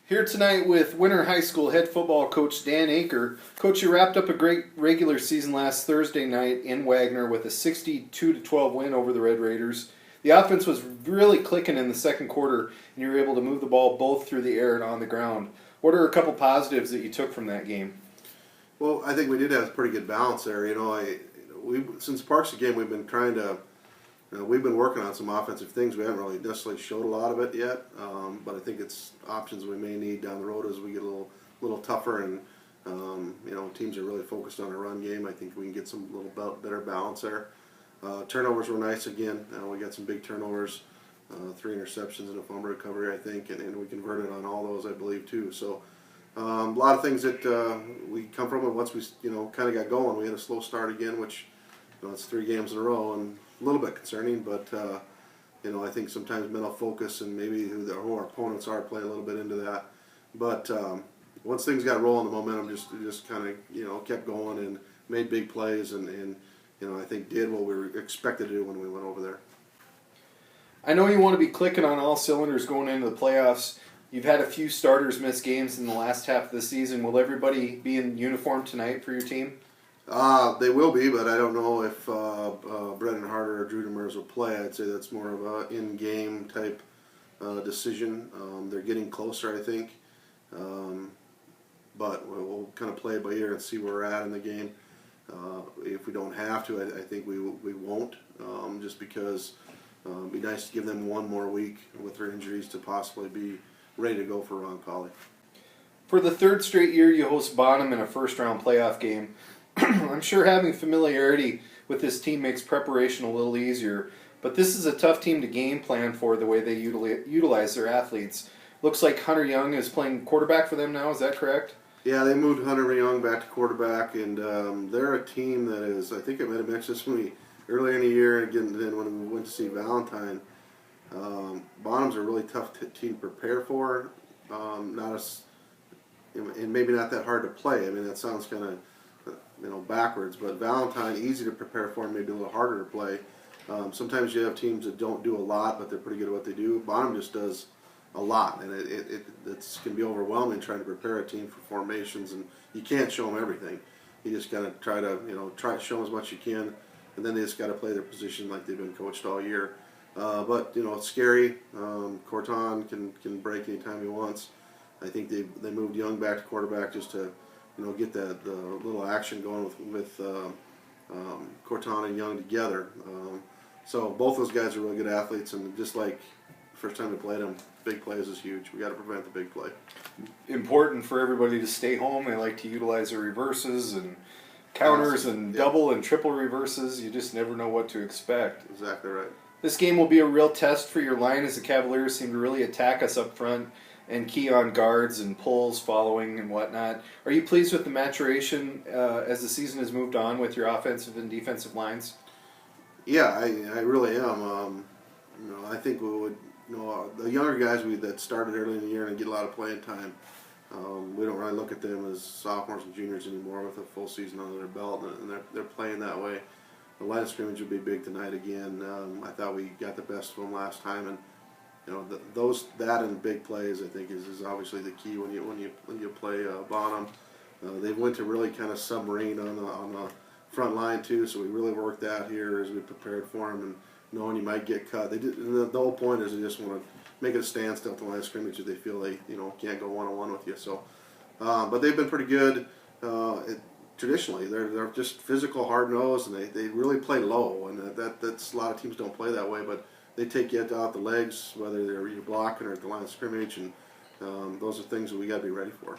Here tonight with Winter High School head football coach Dan Aaker. Coach, you wrapped up a great regular season last Thursday night in Wagner with a 62-12 win over the Red Raiders. The offense was really clicking in the second quarter, and you were able to move the ball both through the air and on the ground. What are a couple positives that you took from that game? Well, I think we did have a pretty good balance there. Since Parks game, we've been trying to, we've been working on some offensive things. We haven't really necessarily showed a lot of it yet, but I think it's options we may need down the road as we get a little tougher and teams are really focused on a run game. I think we can get some little better balance there. Turnovers were nice again. We got some big turnovers, 3 interceptions and a fumble recovery, I think, and we converted on all those, I believe, too. So a lot of things that we come from, and once we kind of got going, we had a slow start again, which it's 3 games in a row and a little bit concerning. But I think sometimes mental focus and maybe who our opponents are play a little bit into that. But once things got rolling, the momentum just kind of kept going and made big plays and I think did what we were expected to do when we went over there. I know you want to be clicking on all cylinders going into the playoffs. You've had a few starters miss games in the last half of the season. Will everybody be in uniform tonight for your team? They will be, but I don't know if Brendan Harder or Drew Demers will play. I'd say that's more of an in-game type decision. They're getting closer, I think. But we'll kind of play it by ear and see where we're at in the game. If we don't have to, I think we won't, just because it'd be nice to give them one more week with their injuries to possibly be ready to go for Ron Colley. For the third straight year, you host Bonham in a first-round playoff game. I'm sure having familiarity with this team makes preparation a little easier, but this is a tough team to game plan for the way they utilize their athletes. Looks like Hunter Young is playing quarterback for them now, is that correct? Yeah, they moved Hunter Young back to quarterback, and they're a team that is, I think I might have mentioned this earlier in the year, and again then when we went to see Valentine. Bonham's a really tough team to prepare for, and maybe not that hard to play. I mean, that sounds kind of backwards, but Valentine, easy to prepare for, and maybe a little harder to play. Sometimes you have teams that don't do a lot, but they're pretty good at what they do. Bonham just does a lot, and it can be overwhelming trying to prepare a team for formations, and you can't show them everything. You just got to try to show them as much as you can, and then they just got to play their position like they've been coached all year. But it's scary. Corton can break anytime he wants. I think they moved Young back to quarterback just to get the little action going with Corton and Young together. So both those guys are really good athletes, and just like the first time we played them, big plays is huge. We got to prevent the big play. Important for everybody to stay home. They like to utilize their reverses and counters and double and triple reverses. You just never know what to expect. Exactly right. This game will be a real test for your line as the Cavaliers seem to really attack us up front and key on guards and pulls following and whatnot. Are you pleased with the maturation as the season has moved on with your offensive and defensive lines? Yeah, I really am. I think we would. The younger guys that started early in the year and get a lot of playing time. We don't really look at them as sophomores and juniors anymore with a full season under their belt, and they're playing that way. The line of scrimmage will be big tonight again. I thought we got the best of them last time, and that and big plays I think is obviously the key when you play Bonham. They went to really kind of submarine on the front line too, so we really worked that here as we prepared for them, and knowing you might get cut. They did. The whole point is they just want to make it a standstill at the line of scrimmage if they feel they can't go one-on-one with you. So, but they've been pretty good. Traditionally, they're just physical, hard-nosed, and they really play low, and that's a lot of teams don't play that way, but they take you out the legs, whether you're blocking or at the line of scrimmage, and those are things that we got to be ready for.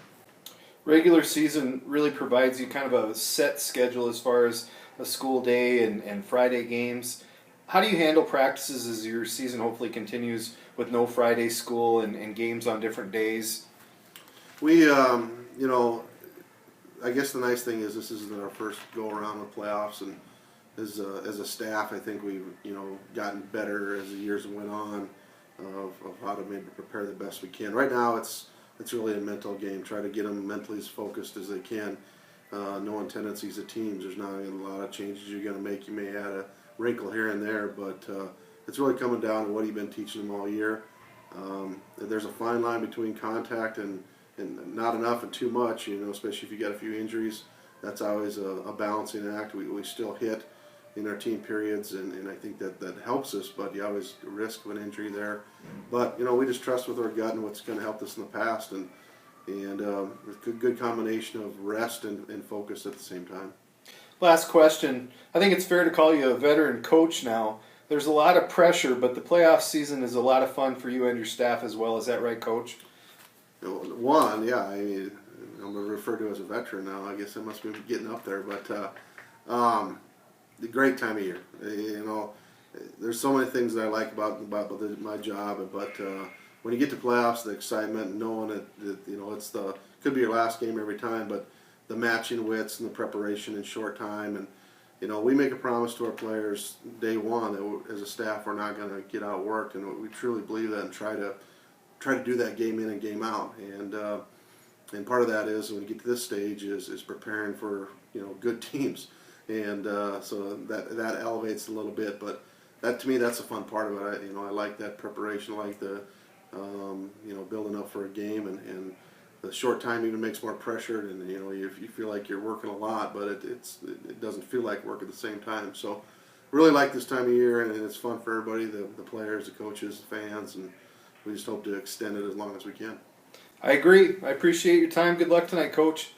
Regular season really provides you kind of a set schedule as far as a school day and Friday games. How do you handle practices as your season hopefully continues with no Friday school and games on different days? We, I guess the nice thing is this isn't our first go around with playoffs, and as a staff, I think we've gotten better as the years went on of how to maybe prepare the best we can. Right now, it's really a mental game. Try to get them mentally as focused as they can, knowing tendencies of teams. There's not a lot of changes you're going to make. You may add a wrinkle here and there, but it's really coming down to what you've been teaching them all year. There's a fine line between contact and not enough and too much, especially if you got a few injuries. That's always a balancing act. We still hit in our team periods, and I think that helps us, but you always risk of an injury there. But, we just trust with our gut and what's going to help us in the past, and with a good combination of rest and focus at the same time. Last question. I think it's fair to call you a veteran coach now. There's a lot of pressure, but the playoff season is a lot of fun for you and your staff as well. Is that right, Coach? One, yeah. I mean, I'm referred to as a veteran now. I guess I must be getting up there, but the great time of year. There's so many things that I like about my job, but when you get to playoffs, the excitement, knowing that could be your last game every time, but the matching wits and the preparation in short time, and we make a promise to our players day one that as a staff we're not going to get outworked, and we truly believe that and try to do that game in and game out, and part of that is when you get to this stage is preparing for good teams, and so that elevates a little bit, but that to me that's the fun part of it. I like that preparation, I like the building up for a game, and the short time even makes more pressure, and you feel like you're working a lot, but it doesn't feel like work at the same time. So really like this time of year, and it's fun for everybody, the players, the coaches, the fans, and we just hope to extend it as long as we can. I agree. I appreciate your time. Good luck tonight, Coach.